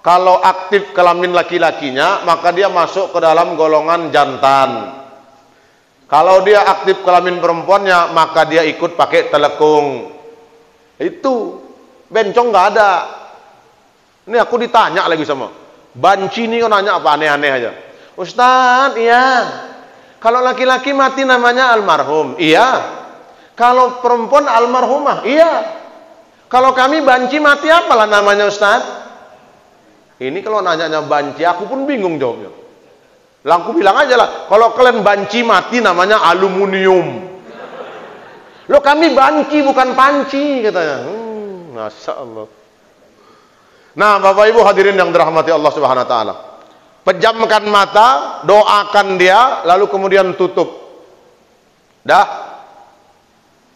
kalau aktif kelamin laki-lakinya, maka dia masuk ke dalam golongan jantan. Kalau dia aktif kelamin perempuannya, maka dia ikut pakai telekung. Itu bencong nggak ada. Ini aku ditanya lagi sama banci ini, kau nanya apa aneh-aneh aja. Ustaz, iya. Kalau laki-laki mati namanya almarhum, iya. Kalau perempuan almarhumah, iya. Kalau kami banci mati apalah namanya Ustaz? Ini kalau nanyanya banci, aku pun bingung jawabnya. Lah aku bilang aja lah, kalau kalian banci mati namanya aluminium. Loh kami banci bukan panci katanya. Masya Allah. Nah Bapak Ibu hadirin yang dirahmati Allah Subhanahu Wa Taala, pejamkan mata, doakan dia, lalu kemudian tutup. Dah.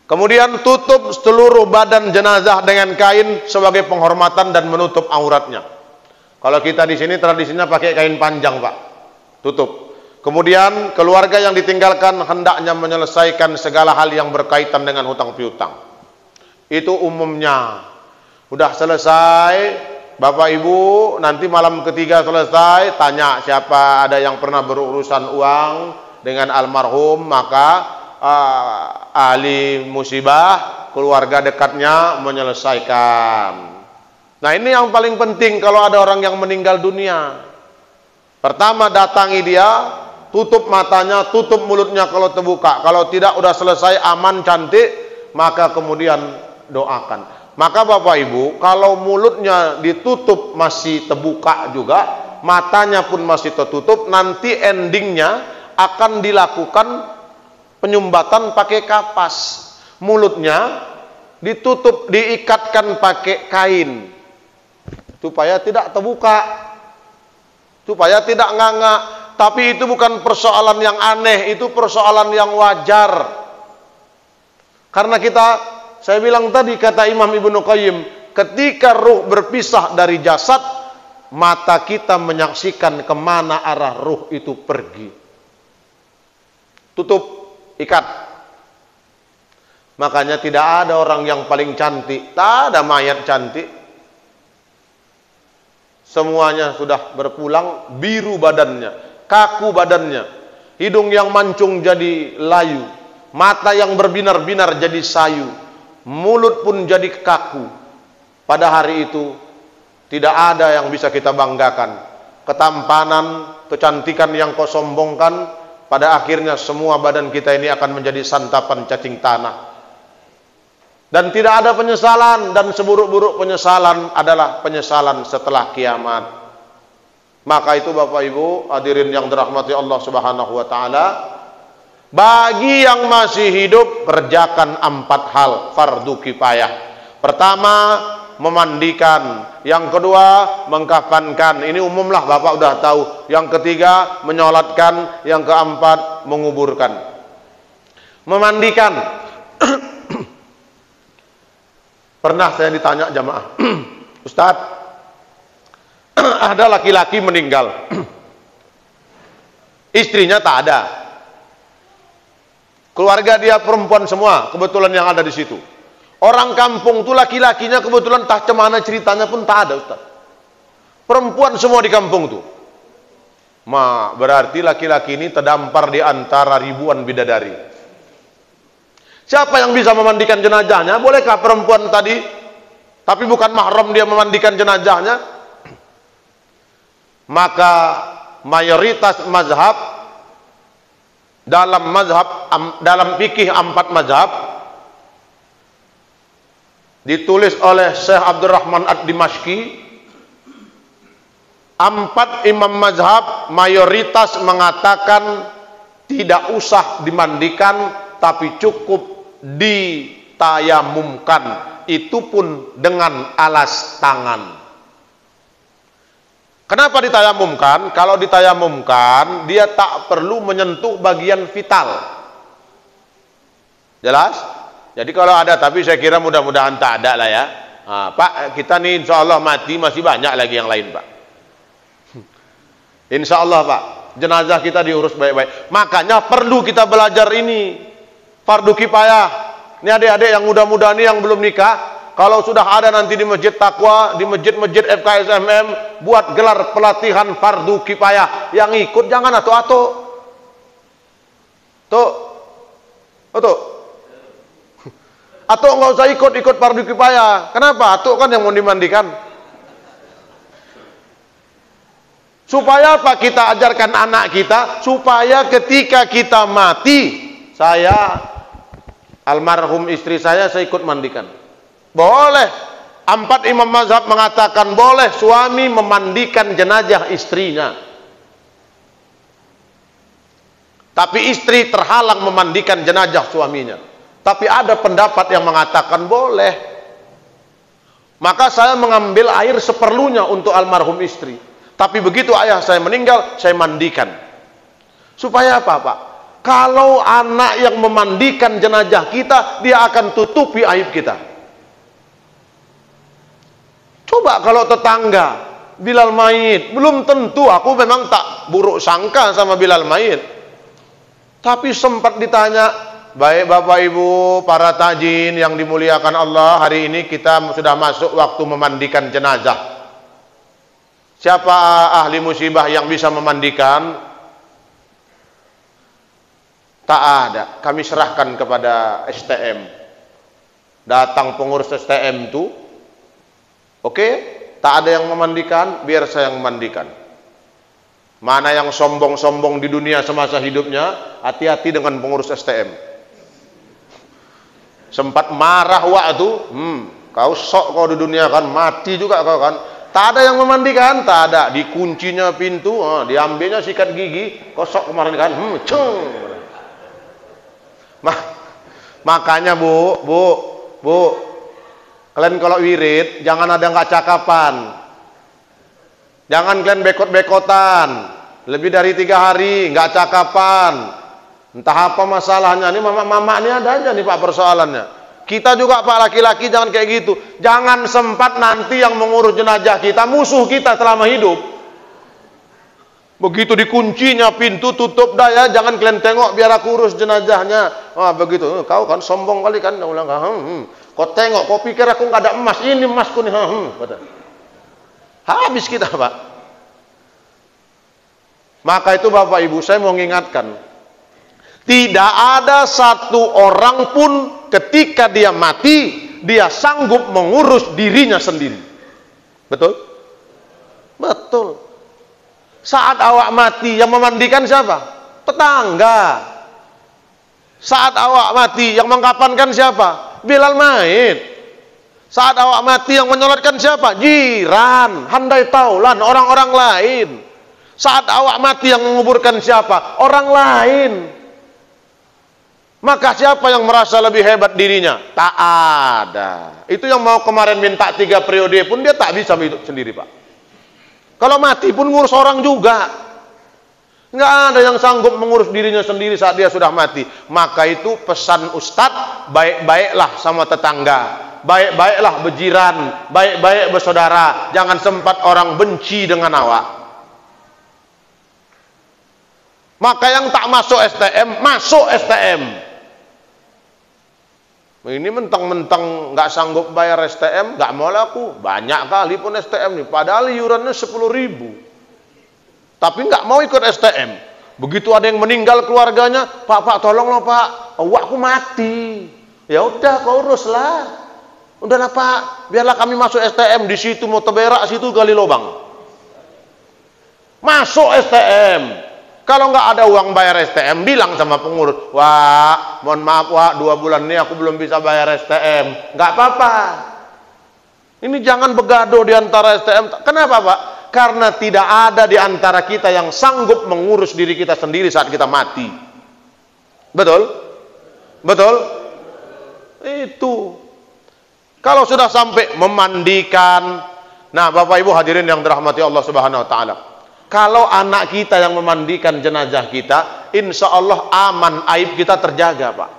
Kemudian tutup seluruh badan jenazah dengan kain sebagai penghormatan dan menutup auratnya. Kalau kita di sini tradisinya pakai kain panjang, Pak. Tutup. Kemudian keluarga yang ditinggalkan hendaknya menyelesaikan segala hal yang berkaitan dengan hutang piutang. Itu umumnya. Udah selesai, Bapak Ibu nanti malam ketiga selesai, tanya siapa ada yang pernah berurusan uang dengan almarhum, maka ahli musibah, keluarga dekatnya menyelesaikan. Nah ini yang paling penting kalau ada orang yang meninggal dunia. Pertama datangi dia, tutup matanya, tutup mulutnya kalau terbuka. Kalau tidak udah selesai aman cantik, maka kemudian doakan. Maka Bapak Ibu, kalau mulutnya ditutup masih terbuka juga, matanya pun masih tertutup, nanti endingnya akan dilakukan penyumbatan pakai kapas. Mulutnya ditutup, diikatkan pakai kain. supaya tidak terbuka, supaya tidak nganga. Tapi itu bukan persoalan yang aneh, itu persoalan yang wajar. Karena saya bilang tadi, kata Imam Ibnu Qayyim, ketika ruh berpisah dari jasad, mata kita menyaksikan kemana arah ruh itu pergi. Tutup, ikat. Makanya tidak ada orang yang paling cantik, tak ada mayat cantik. Semuanya sudah berpulang, biru badannya, kaku badannya, hidung yang mancung jadi layu, mata yang berbinar-binar jadi sayu, mulut pun jadi kaku. Pada hari itu tidak ada yang bisa kita banggakan. Ketampanan, kecantikan yang kau sombongkan, pada akhirnya semua badan kita ini akan menjadi santapan cacing tanah. Dan tidak ada penyesalan, dan seburuk-buruk penyesalan adalah penyesalan setelah kiamat. Maka itu Bapak Ibu hadirin yang dirahmati Allah Subhanahu wa taala, bagi yang masih hidup kerjakan 4 hal fardu kifayah. Pertama, memandikan. Yang kedua, mengkafankan. Ini umumlah, Bapak udah tahu. Yang ketiga, menyolatkan. Yang keempat, menguburkan. Memandikan. Pernah saya ditanya jamaah, Ustadz, ada laki-laki meninggal, istrinya tak ada, keluarga dia perempuan semua, kebetulan yang ada di situ. Orang kampung tuh laki-lakinya kebetulan tak cemana ceritanya pun tak ada, Ustaz. Perempuan semua di kampung tuh. Berarti laki-laki ini terdampar di antara ribuan bidadari. Siapa yang bisa memandikan jenazahnya? Bolehkah perempuan tadi, tapi bukan mahram dia memandikan jenazahnya? Maka mayoritas mazhab, dalam fikih 4 mazhab, ditulis oleh Syekh Abdurrahman Ad-Dimashqi, 4 imam mazhab mayoritas mengatakan tidak usah dimandikan, tapi cukup ditayamumkan, itu pun dengan alas tangan. Kenapa ditayamumkan? Kalau ditayamumkan, dia tak perlu menyentuh bagian vital. Jelas? Jadi kalau ada, tapi saya kira mudah-mudahan tak ada lah ya. Pak, kita nih insya Allah mati, masih banyak lagi yang lain, Pak. Insya Allah, Pak, jenazah kita diurus baik-baik. Makanya perlu kita belajar ini, fardu kifayah. Ini adik-adik yang muda-muda nih yang belum nikah, kalau sudah ada nanti di Masjid Taqwa, di masjid-masjid FKSMM, buat gelar pelatihan fardu kifayah. Yang ikut jangan atuk-atuk. Tuh. Atuk nggak usah ikut fardu kifayah. Kenapa? Atuk kan yang mau dimandikan. Supaya apa kita ajarkan anak kita? Supaya ketika kita mati, saya, almarhum istri saya ikut mandikan. Boleh. 4 imam mazhab mengatakan boleh suami memandikan jenazah istrinya. Tapi istri terhalang memandikan jenazah suaminya. Tapi ada pendapat yang mengatakan boleh. Maka saya mengambil air seperlunya untuk almarhum istri. Tapi begitu ayah saya meninggal, saya mandikan. Supaya apa, Pak? Kalau anak yang memandikan jenazah kita, dia akan tutupi aib kita. Coba kalau tetangga Bilal Mayit, belum tentu, aku memang tak buruk sangka sama Bilal Mayit, tapi sempat ditanya, baik Bapak Ibu para tajin yang dimuliakan Allah, hari ini kita sudah masuk waktu memandikan jenazah. Siapa ahli musibah yang bisa memandikan? Tak ada. Kami serahkan kepada STM. Datang pengurus STM itu, oke, tak ada yang memandikan, biar saya yang memandikan. Mana yang sombong-sombong di dunia semasa hidupnya, hati-hati dengan pengurus STM. Sempat marah waktu, kau sok kau di dunia kan, mati juga kau kan. Tak ada yang memandikan, tak ada. Dikuncinya pintu, diambilnya sikat gigi, kau sok kemarin kan, Makanya bu, kalian kalau wirid jangan ada nggak cakapan. Jangan kalian bekot-bekotan. Lebih dari 3 hari, nggak cakapan. Entah apa masalahnya. Ini mama-mama ini ada aja nih Pak persoalannya. Kita juga Pak laki-laki jangan kayak gitu. Jangan sempat nanti yang mengurus jenazah kita musuh kita selama hidup. Begitu dikuncinya pintu tutup dah ya. Jangan kalian tengok biar aku urus jenazahnya. Wah begitu. Kau kan sombong kali kan. Kau tengok, kau pikir aku nggak ada emas. Ini emasku nih. Habis kita Pak. Maka itu Bapak Ibu saya mau mengingatkan. Tidak ada satu orang pun ketika dia mati, dia sanggup mengurus dirinya sendiri. Betul? Betul. Saat awak mati, yang memandikan siapa? Tetangga. Saat awak mati, yang mengkafankan siapa? Bilal mayit. Saat awak mati, yang menyolatkan siapa? Jiran, handai taulan, orang-orang lain. Saat awak mati, yang menguburkan siapa? Orang lain. Maka siapa yang merasa lebih hebat dirinya? Tak ada. Itu yang mau kemarin minta 3 periode pun dia tak bisa hidup sendiri Pak. Kalau mati pun ngurus orang juga. Nggak ada yang sanggup mengurus dirinya sendiri saat dia sudah mati. Maka itu pesan Ustadz, baik-baiklah sama tetangga, baik-baiklah berjiran, baik-baik bersaudara. Jangan sempat orang benci dengan awak. Maka yang tak masuk STM, masuk STM. Ini mentang-mentang nggak sanggup bayar STM, nggak mau laku. Banyak kali pun STM nih, padahal iurannya 10.000. Tapi nggak mau ikut STM. Begitu ada yang meninggal keluarganya, Pak tolonglah Pak, awakku mati. Ya udah kau uruslah. Udahlah Pak, biarlah kami masuk STM, di situ mau teberak, situ gali lubang. Masuk STM. Kalau nggak ada uang bayar STM, bilang sama pengurus, wah, mohon maaf, wah, 2 bulan ini aku belum bisa bayar STM. Nggak apa-apa. Ini jangan begaduh di antara STM. Kenapa Pak? Karena tidak ada di antara kita yang sanggup mengurus diri kita sendiri saat kita mati. Betul? Betul? Itu. Kalau sudah sampai memandikan, nah Bapak Ibu hadirin yang dirahmati Allah Subhanahu Wa Taala. Kalau anak kita yang memandikan jenazah kita, insya Allah aman, aib kita terjaga Pak.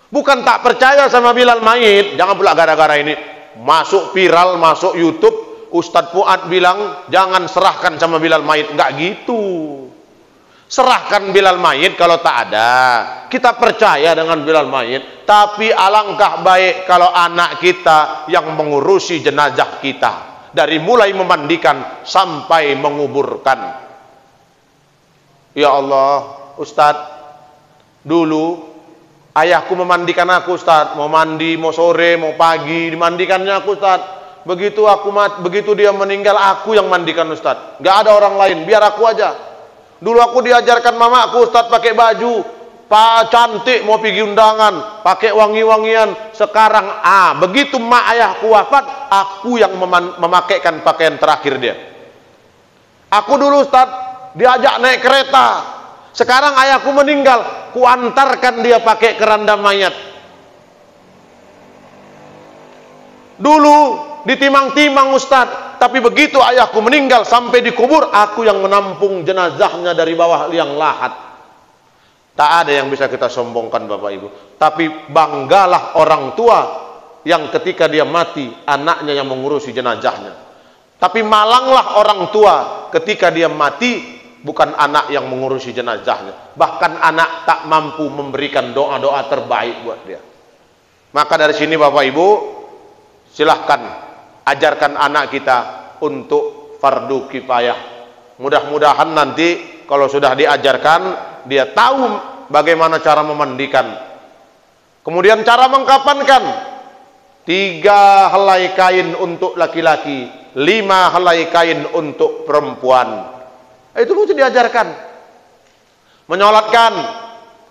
Bukan tak percaya sama Bilal mayit. Jangan pula gara-gara ini masuk viral, masuk YouTube, Ustadz Fuad bilang jangan serahkan sama Bilal mayit. Enggak gitu. Serahkan Bilal mayit kalau tak ada. Kita percaya dengan Bilal mayit. Tapi alangkah baik kalau anak kita yang mengurusi jenazah kita. Dari mulai memandikan sampai menguburkan. Ya Allah, Ustadz, dulu ayahku memandikan aku Ustadz. Mau mandi, mau sore, mau pagi, dimandikannya aku Ustadz. Begitu dia meninggal, aku yang mandikan Ustadz. Gak ada orang lain, biar aku aja. Dulu aku diajarkan mamaku Ustadz pakai baju Pak cantik, mau pergi undangan, pakai wangi-wangian. Sekarang begitu mak ayahku wafat, aku yang memakaikan pakaian terakhir dia. Aku dulu Ustaz diajak naik kereta. Sekarang ayahku meninggal, ku antarkan dia pakai keranda mayat. Dulu ditimang-timang Ustaz, tapi begitu ayahku meninggal sampai dikubur, aku yang menampung jenazahnya dari bawah liang lahat. Tak ada yang bisa kita sombongkan Bapak Ibu. Tapi banggalah orang tua yang ketika dia mati, anaknya yang mengurusi jenazahnya. Tapi malanglah orang tua ketika dia mati, bukan anak yang mengurusi jenazahnya. Bahkan anak tak mampu memberikan doa-doa terbaik buat dia. Maka dari sini Bapak Ibu, silahkan ajarkan anak kita untuk fardu kifayah. Mudah-mudahan nanti kalau sudah diajarkan, dia tahu bagaimana cara memandikan. Kemudian cara mengkafankan. 3 helai kain untuk laki-laki, 5 helai kain untuk perempuan. Itu mesti diajarkan. Menyolatkan.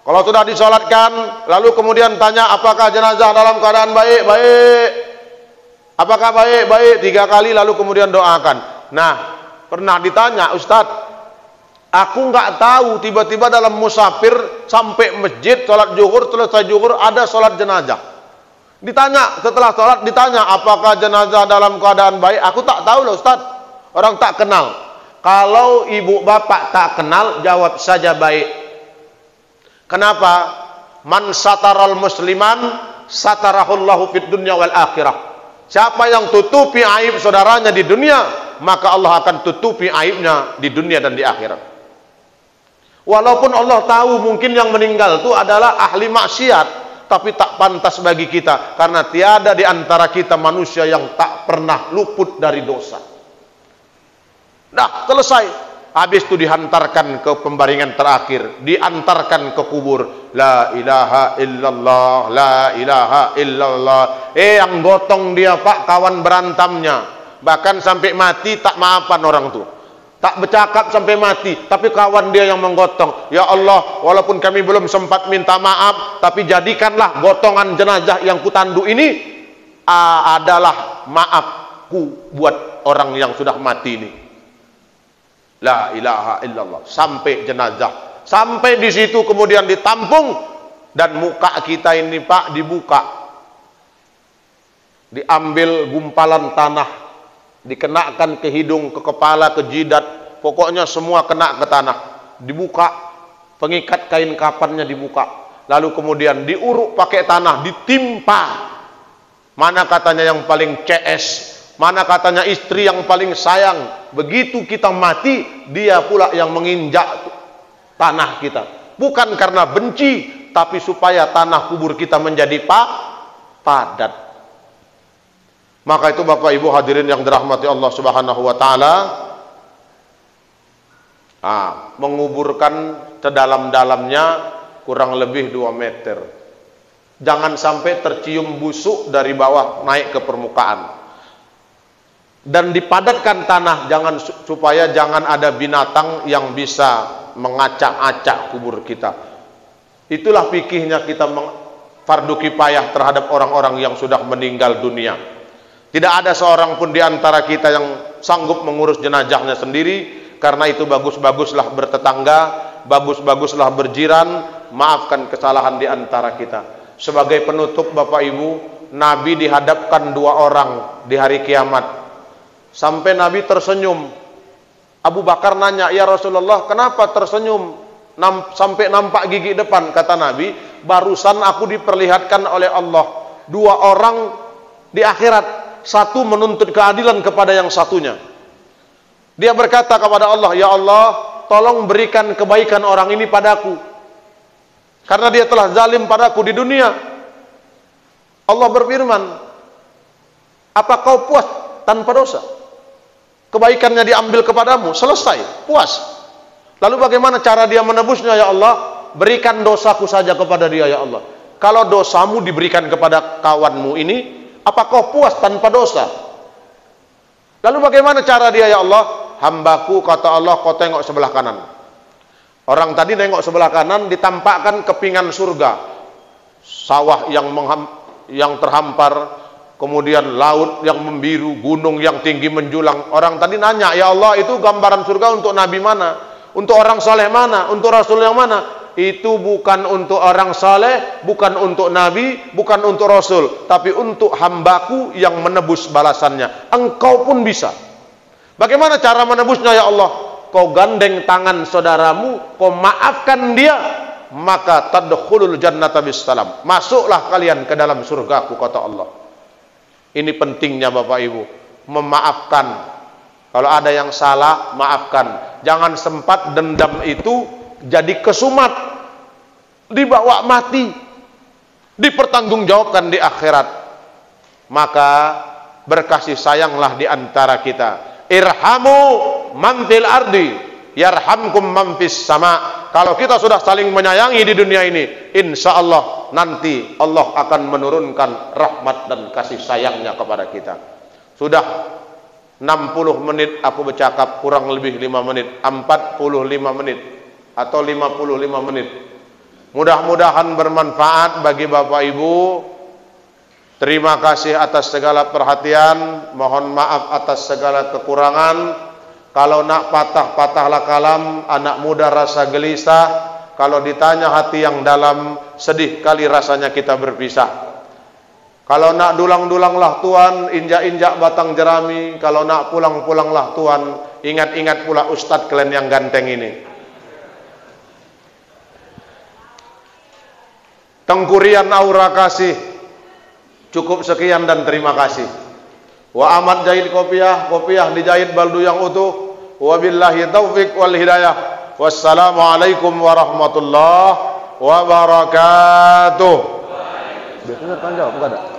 Kalau sudah disolatkan, lalu kemudian tanya apakah jenazah dalam keadaan baik? Baik. Apakah baik? Baik. 3 kali lalu kemudian doakan. Nah, pernah ditanya, Ustadz, aku nggak tahu tiba-tiba dalam musafir sampai masjid sholat zuhur, selesai zuhur ada sholat jenazah. Ditanya setelah sholat, ditanya apakah jenazah dalam keadaan baik? Aku tak tahu loh Ustaz. Orang tak kenal. Kalau ibu bapak tak kenal, jawab saja baik. Kenapa? Man sataral musliman satarahullahu fid dunya wal akhirah. Siapa yang tutupi aib saudaranya di dunia, maka Allah akan tutupi aibnya di dunia dan di akhirat. Walaupun Allah tahu mungkin yang meninggal itu adalah ahli maksiat, tapi tak pantas bagi kita, karena tiada di antara kita manusia yang tak pernah luput dari dosa. Dah selesai. Habis itu dihantarkan ke pembaringan terakhir, diantarkan ke kubur. La ilaha illallah, la ilaha illallah. Yang gotong dia pak, kawan berantamnya. Bahkan sampai mati tak maafan orang tu. Tak bercakap sampai mati, tapi kawan dia yang menggotong. Ya Allah, walaupun kami belum sempat minta maaf, tapi jadikanlah gotongan jenazah yang kutandu ini adalah maafku buat orang yang sudah mati ini. La ilaha illallah. Sampai jenazah, sampai di situ kemudian ditampung, dan muka kita ini pak dibuka, diambil gumpalan tanah, dikenakan ke hidung, ke kepala, ke jidat, pokoknya semua kena ke tanah, dibuka, pengikat kain kafannya dibuka, lalu kemudian diuruk pakai tanah, ditimpa. Mana katanya yang paling CS, mana katanya istri yang paling sayang. Begitu kita mati, dia pula yang menginjak tanah kita. Bukan karena benci, tapi supaya tanah kubur kita menjadi padat. Maka itu Bapak Ibu hadirin yang dirahmati Allah Subhanahu wa taala, menguburkan sedalam-dalamnya kurang lebih 2 meter. Jangan sampai tercium busuk dari bawah naik ke permukaan. Dan dipadatkan tanah, supaya jangan ada binatang yang bisa mengacak-acak kubur kita. Itulah fikihnya kita fardu kifayah terhadap orang-orang yang sudah meninggal dunia. Tidak ada seorang pun di antara kita yang sanggup mengurus jenazahnya sendiri. Karena itu bagus-baguslah bertetangga, bagus-baguslah berjiran, maafkan kesalahan di antara kita. Sebagai penutup Bapak Ibu, Nabi dihadapkan 2 orang di hari kiamat. Sampai Nabi tersenyum. Abu Bakar nanya, ya Rasulullah, kenapa tersenyum sampai nampak gigi depan? Kata Nabi, barusan aku diperlihatkan oleh Allah 2 orang di akhirat, satu menuntut keadilan kepada yang satunya. Dia berkata kepada Allah, ya Allah, tolong berikan kebaikan orang ini padaku, karena dia telah zalim padaku di dunia. Allah berfirman, apa kau puas tanpa dosa? Kebaikannya diambil kepadamu, selesai, puas. Lalu bagaimana cara dia menebusnya? Ya Allah, berikan dosaku saja kepada dia ya Allah. Kalau dosamu diberikan kepada kawanmu ini, apa kau puas tanpa dosa? Lalu bagaimana cara dia? Ya Allah, hambaku, kata Allah, kau tengok sebelah kanan. Orang tadi nengok sebelah kanan, ditampakkan kepingan surga, sawah yang terhampar, kemudian laut yang membiru, gunung yang tinggi menjulang. Orang tadi nanya, ya Allah, itu gambaran surga untuk nabi mana? Untuk orang saleh mana? Untuk rasul yang mana? Itu bukan untuk orang saleh, bukan untuk nabi, bukan untuk rasul, tapi untuk hambaku yang menebus balasannya. Engkau pun bisa. Bagaimana cara menebusnya ya Allah? Kau gandeng tangan saudaramu, kau maafkan dia, maka tadkhulul jannata bisalam. Masuklah kalian ke dalam surgaku, kata Allah. Ini pentingnya Bapak Ibu, memaafkan. Kalau ada yang salah, maafkan. Jangan sempat dendam itu jadi kesumat, dibawa mati, dipertanggungjawabkan di akhirat. Maka berkasih sayanglah di antara kita. Irhamu man fil ardi yarhamkum man fis sama. Kalau kita sudah saling menyayangi di dunia ini, insya Allah nanti Allah akan menurunkan rahmat dan kasih sayangnya kepada kita. Sudah 60 menit aku bercakap, kurang lebih 5 menit, 45 menit atau 55 menit. Mudah-mudahan bermanfaat bagi Bapak Ibu. Terima kasih atas segala perhatian, mohon maaf atas segala kekurangan. Kalau nak patah-patahlah kalam, anak muda rasa gelisah. Kalau ditanya hati yang dalam, sedih kali rasanya kita berpisah. Kalau nak dulang-dulanglah Tuan, injak-injak batang jerami. Kalau nak pulang-pulanglah Tuan, ingat-ingat pula Ustadz kalian yang ganteng ini. Tengkurian aura kasih. Cukup sekian dan terima kasih. Wa amat jahit kopiah, kopiah dijahit baldu yang utuh. Wabillahi taufik wal hidayah. Wassalamualaikum warahmatullahi wabarakatuh. Biasanya tanya jawab, bukan ada?